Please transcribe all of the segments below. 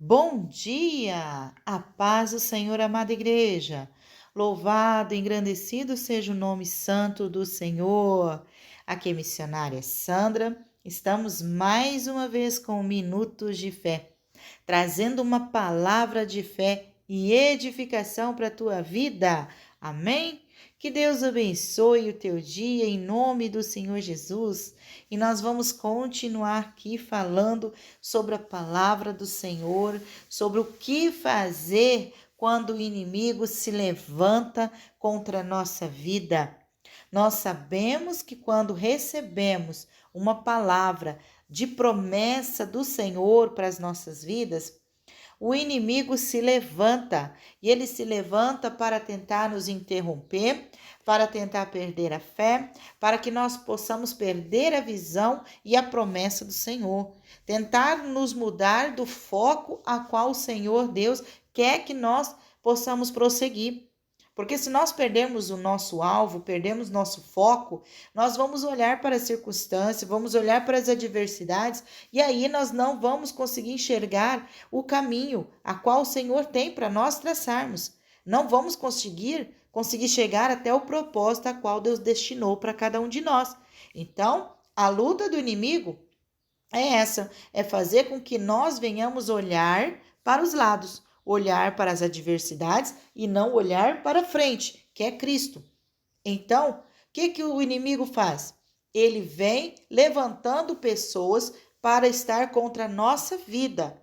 Bom dia! A paz do Senhor, amada igreja. Louvado e engrandecido seja o nome santo do Senhor. Aqui é a missionária Sandra. Estamos mais uma vez com Minutos de Fé, trazendo uma palavra de fé e edificação para a tua vida. Amém? Que Deus abençoe o teu dia em nome do Senhor Jesus. E nós vamos continuar aqui falando sobre a palavra do Senhor, sobre o que fazer quando o inimigo se levanta contra a nossa vida. Nós sabemos que quando recebemos uma palavra de promessa do Senhor para as nossas vidas, o inimigo se levanta e ele se levanta para tentar nos interromper, para tentar perder a fé, para que nós possamos perder a visão e a promessa do Senhor, tentar nos mudar do foco a qual o Senhor Deus quer que nós possamos prosseguir. Porque se nós perdermos o nosso alvo, perdemos nosso foco, nós vamos olhar para as circunstâncias, vamos olhar para as adversidades e aí nós não vamos conseguir enxergar o caminho a qual o Senhor tem para nós traçarmos. Não vamos conseguir chegar até o propósito a qual Deus destinou para cada um de nós. Então, a luta do inimigo é essa, é fazer com que nós venhamos olhar para os lados, olhar para as adversidades e não olhar para frente, que é Cristo. Então, o que o inimigo faz? Ele vem levantando pessoas para estar contra a nossa vida.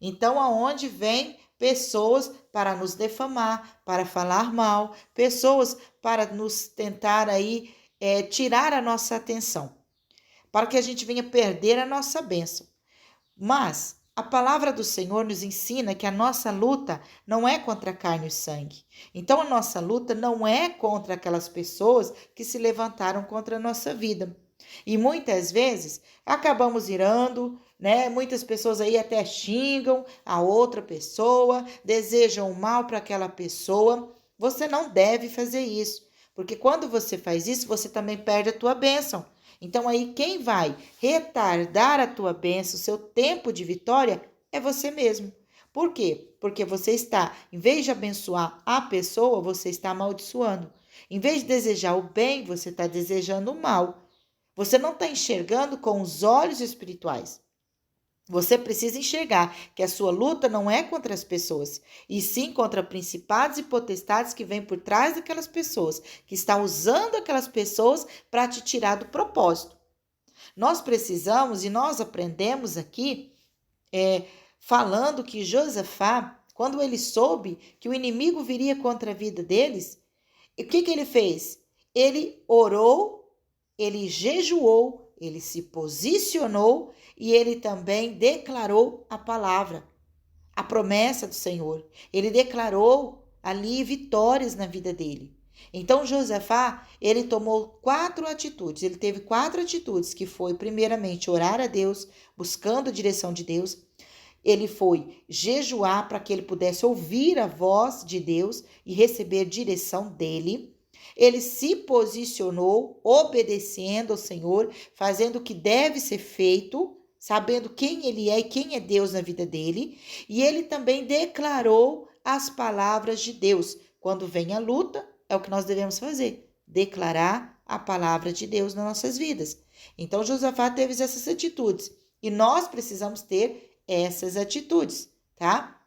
Então, aonde vem pessoas para nos defamar, para falar mal, pessoas para nos tentar tirar a nossa atenção, para que a gente venha perder a nossa bênção. Mas a palavra do Senhor nos ensina que a nossa luta não é contra a carne e sangue. Então, a nossa luta não é contra aquelas pessoas que se levantaram contra a nossa vida. E muitas vezes acabamos irando, né? Muitas pessoas aí até xingam a outra pessoa, desejam o mal para aquela pessoa. Você não deve fazer isso, porque quando você faz isso, você também perde a tua bênção. Então aí quem vai retardar a tua bênção, o seu tempo de vitória, é você mesmo. Por quê? Porque você está, em vez de abençoar a pessoa, você está amaldiçoando. Em vez de desejar o bem, você está desejando o mal. Você não está enxergando com os olhos espirituais. Você precisa enxergar que a sua luta não é contra as pessoas, e sim contra principados e potestades que vêm por trás daquelas pessoas, que estão usando aquelas pessoas para te tirar do propósito. Nós precisamos, e nós aprendemos aqui, falando que Josafá, quando ele soube que o inimigo viria contra a vida deles, o que ele fez? Ele orou, ele jejuou, ele se posicionou e ele também declarou a palavra, a promessa do Senhor. Ele declarou ali vitórias na vida dele. Então, Josafá, ele tomou 4 atitudes. Ele teve 4 atitudes, que foi, primeiramente, orar a Deus, buscando a direção de Deus. Ele foi jejuar para que ele pudesse ouvir a voz de Deus e receber direção dele. Ele se posicionou obedecendo ao Senhor, fazendo o que deve ser feito, sabendo quem ele é e quem é Deus na vida dele. E ele também declarou as palavras de Deus. Quando vem a luta, é o que nós devemos fazer, declarar a palavra de Deus nas nossas vidas. Então, Josafá teve essas atitudes e nós precisamos ter essas atitudes, tá?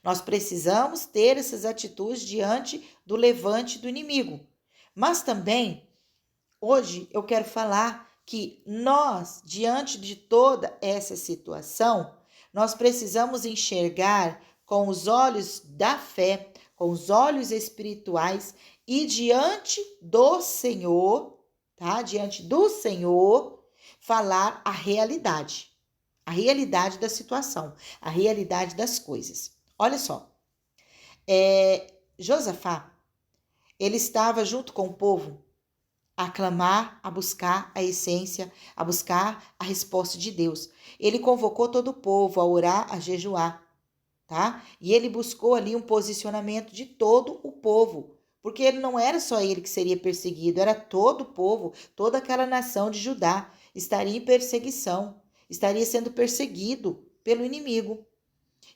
Nós precisamos ter essas atitudes diante do levante do inimigo. Mas também, hoje eu quero falar que nós, diante de toda essa situação, nós precisamos enxergar com os olhos da fé, com os olhos espirituais e diante do Senhor, tá? Diante do Senhor, falar a realidade da situação, a realidade das coisas. Olha só, Josafá, ele estava junto com o povo a clamar, a buscar a essência, a buscar a resposta de Deus. Ele convocou todo o povo a orar, a jejuar, tá? E ele buscou ali um posicionamento de todo o povo, porque ele não era só ele que seria perseguido, era todo o povo, toda aquela nação de Judá estaria em perseguição, estaria sendo perseguido pelo inimigo.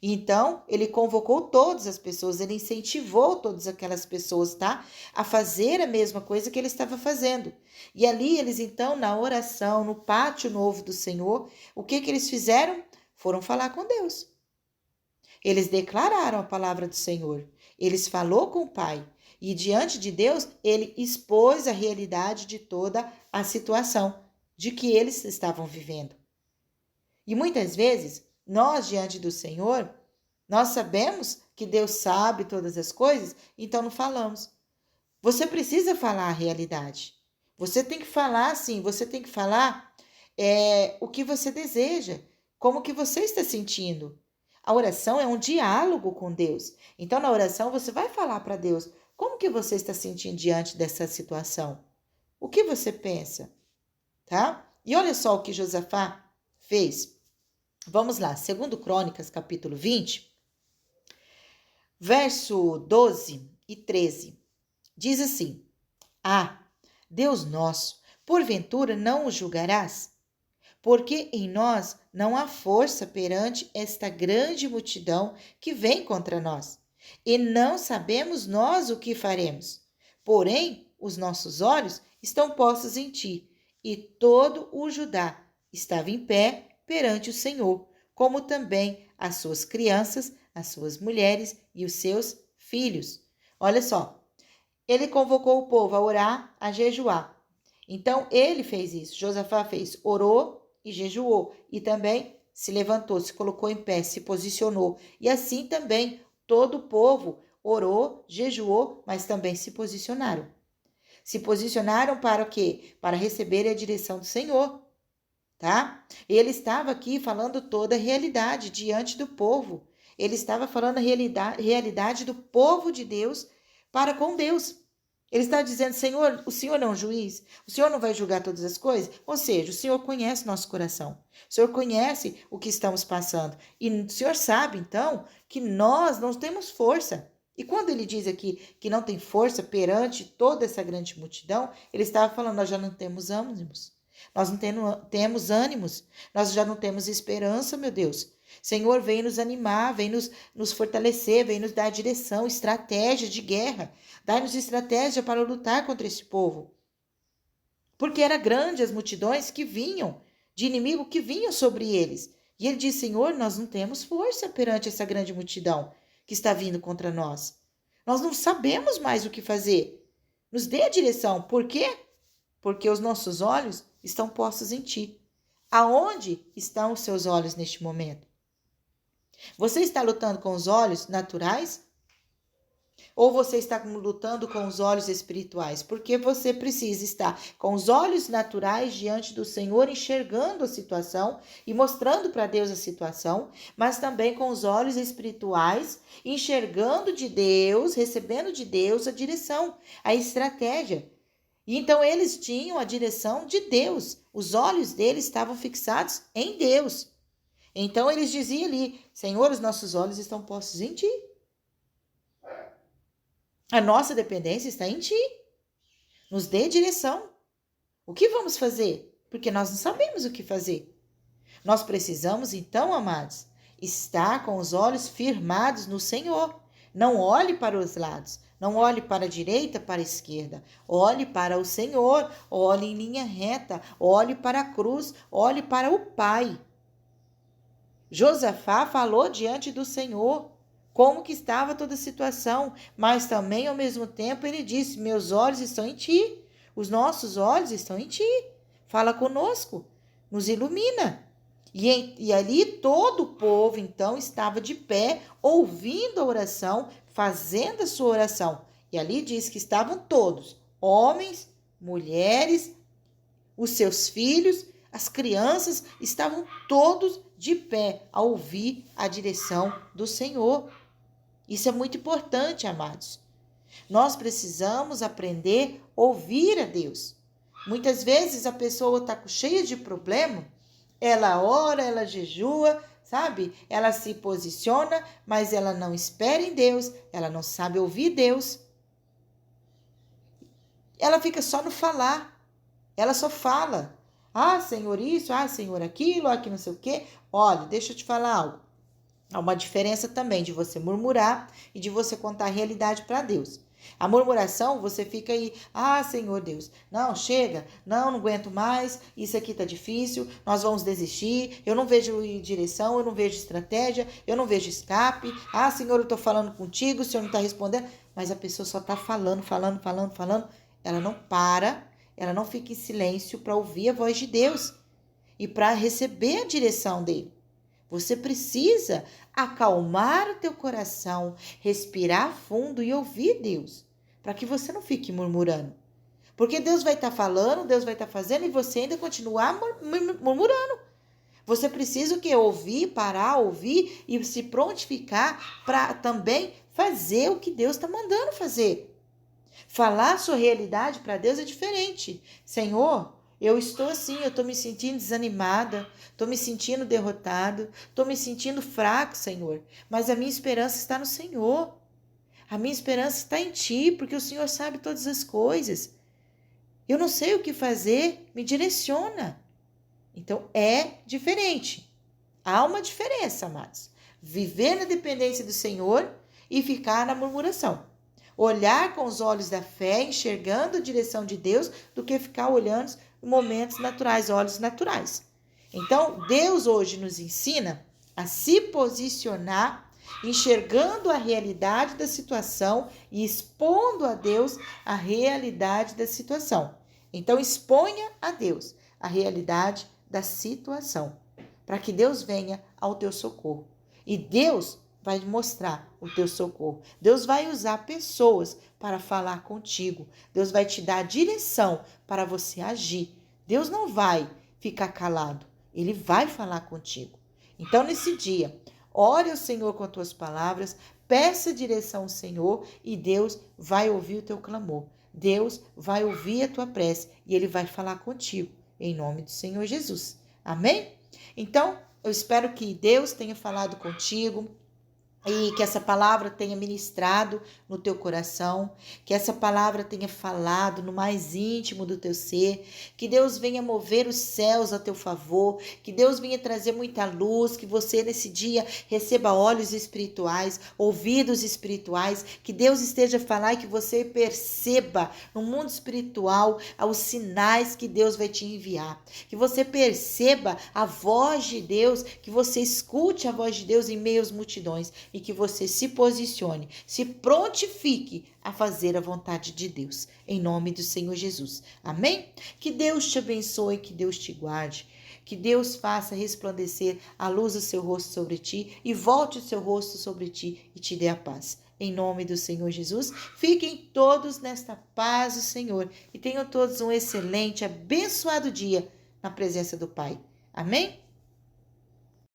Então, ele convocou todas as pessoas, ele incentivou todas aquelas pessoas, tá? A fazer a mesma coisa que ele estava fazendo. E ali eles, então, na oração, no pátio novo do Senhor, o que eles fizeram? Foram falar com Deus. Eles declararam a palavra do Senhor. Eles falou com o Pai. E diante de Deus, ele expôs a realidade de toda a situação de que eles estavam vivendo. E muitas vezes, nós diante do Senhor, nós sabemos que Deus sabe todas as coisas, então não falamos. Você precisa falar a realidade. Você tem que falar assim, você tem que falar o que você deseja, como que você está sentindo. A oração é um diálogo com Deus. Então, na oração, você vai falar para Deus como que você está sentindo diante dessa situação. O que você pensa, tá? E olha só o que Josafá fez. Vamos lá, 2 Crônicas, capítulo 20, verso 12 e 13. Diz assim: Ah, Deus nosso, porventura não o julgarás? Porque em nós não há força perante esta grande multidão que vem contra nós, e não sabemos nós o que faremos. Porém, os nossos olhos estão postos em ti, e todo o Judá estava em pé perante o Senhor, como também as suas crianças, as suas mulheres e os seus filhos. Olha só, ele convocou o povo a orar, a jejuar. Então, ele fez isso. Josafá fez, orou e jejuou. E também se levantou, se colocou em pé, se posicionou. E assim também todo o povo orou, jejuou, mas também se posicionaram. Se posicionaram para o quê? Para receber a direção do Senhor, tá? Ele estava aqui falando toda a realidade diante do povo. Ele estava falando a realidade do povo de Deus para com Deus. Ele está dizendo, Senhor, o Senhor não é um juiz? O Senhor não vai julgar todas as coisas? Ou seja, o Senhor conhece nosso coração. O Senhor conhece o que estamos passando. E o Senhor sabe, então, que nós não temos força. E quando ele diz aqui que não tem força perante toda essa grande multidão, ele estava falando, nós já não temos ânimos. Nós não temos ânimos. Nós já não temos esperança, meu Deus. Senhor, vem nos animar, vem nos fortalecer, vem nos dar direção, estratégia de guerra. Dai-nos estratégia para lutar contra esse povo. Porque era grande as multidões que vinham, de inimigo que vinham sobre eles. E ele diz, Senhor, nós não temos força perante essa grande multidão que está vindo contra nós. Nós não sabemos mais o que fazer. Nos dê a direção. Por quê? Porque os nossos olhos estão postos em ti. Aonde estão os seus olhos neste momento? Você está lutando com os olhos naturais? Ou você está lutando com os olhos espirituais? Porque você precisa estar com os olhos naturais diante do Senhor, enxergando a situação e mostrando para Deus a situação, mas também com os olhos espirituais, enxergando de Deus, recebendo de Deus a direção, a estratégia. E então eles tinham a direção de Deus, os olhos deles estavam fixados em Deus. Então eles diziam ali, Senhor, os nossos olhos estão postos em ti. A nossa dependência está em ti. Nos dê direção. O que vamos fazer? Porque nós não sabemos o que fazer. Nós precisamos, então, amados, estar com os olhos firmados no Senhor. Não olhe para os lados. Não olhe para a direita, para a esquerda. Olhe para o Senhor. Olhe em linha reta. Olhe para a cruz. Olhe para o Pai. Josafá falou diante do Senhor como que estava toda a situação, mas também ao mesmo tempo ele disse, meus olhos estão em ti, os nossos olhos estão em ti, fala conosco, nos ilumina. E ali todo o povo então estava de pé, ouvindo a oração, fazendo a sua oração. E ali diz que estavam todos, homens, mulheres, os seus filhos, as crianças, estavam todos de pé a ouvir a direção do Senhor. Isso é muito importante, amados. Nós precisamos aprender a ouvir a Deus. Muitas vezes a pessoa está cheia de problema, ela ora, ela jejua, sabe? Ela se posiciona, mas ela não espera em Deus, ela não sabe ouvir Deus. Ela fica só no falar, ela só fala. Ah, Senhor isso, ah, Senhor aquilo, aqui não sei o quê. Olha, deixa eu te falar algo. Há uma diferença também de você murmurar e de você contar a realidade para Deus. A murmuração, você fica aí, Senhor Deus, não, chega, não aguento mais, isso aqui tá difícil, nós vamos desistir, eu não vejo direção, eu não vejo estratégia, eu não vejo escape, Senhor, eu tô falando contigo, o Senhor não tá respondendo, mas a pessoa só tá falando, ela não para, ela não fica em silêncio para ouvir a voz de Deus e para receber a direção dele. Você precisa acalmar o teu coração, respirar fundo e ouvir Deus, para que você não fique murmurando. Porque Deus vai estar falando, Deus vai estar fazendo e você ainda continuar murmurando. Você precisa o quê? Ouvir, parar, ouvir e se prontificar para também fazer o que Deus está mandando fazer. Falar a sua realidade para Deus é diferente. Senhor, eu estou assim, eu estou me sentindo desanimada, estou me sentindo derrotado, estou me sentindo fraco, Senhor. Mas a minha esperança está no Senhor. A minha esperança está em Ti, porque o Senhor sabe todas as coisas. Eu não sei o que fazer, me direciona. Então é diferente. Há uma diferença, amados. Viver na dependência do Senhor e ficar na murmuração. Olhar com os olhos da fé, enxergando a direção de Deus, do que ficar olhando momentos naturais, olhos naturais. Então, Deus hoje nos ensina a se posicionar, enxergando a realidade da situação e expondo a Deus a realidade da situação. Então, exponha a Deus a realidade da situação, para que Deus venha ao teu socorro. E Deus vai mostrar o teu socorro. Deus vai usar pessoas para falar contigo. Deus vai te dar a direção para você agir. Deus não vai ficar calado. Ele vai falar contigo. Então, nesse dia, ore ao Senhor com as tuas palavras, peça direção ao Senhor e Deus vai ouvir o teu clamor. Deus vai ouvir a tua prece e Ele vai falar contigo, em nome do Senhor Jesus. Amém? Então, eu espero que Deus tenha falado contigo, e que essa palavra tenha ministrado no teu coração, que essa palavra tenha falado no mais íntimo do teu ser, que Deus venha mover os céus a teu favor, que Deus venha trazer muita luz, que você nesse dia receba olhos espirituais, ouvidos espirituais, que Deus esteja a falar e que você perceba no mundo espiritual os sinais que Deus vai te enviar, que você perceba a voz de Deus, que você escute a voz de Deus em meio às multidões, e que você se posicione, se prontifique a fazer a vontade de Deus, em nome do Senhor Jesus. Amém? Que Deus te abençoe, que Deus te guarde, que Deus faça resplandecer a luz do seu rosto sobre ti e volte o seu rosto sobre ti e te dê a paz. Em nome do Senhor Jesus, fiquem todos nesta paz do Senhor e tenham todos um excelente, abençoado dia na presença do Pai. Amém?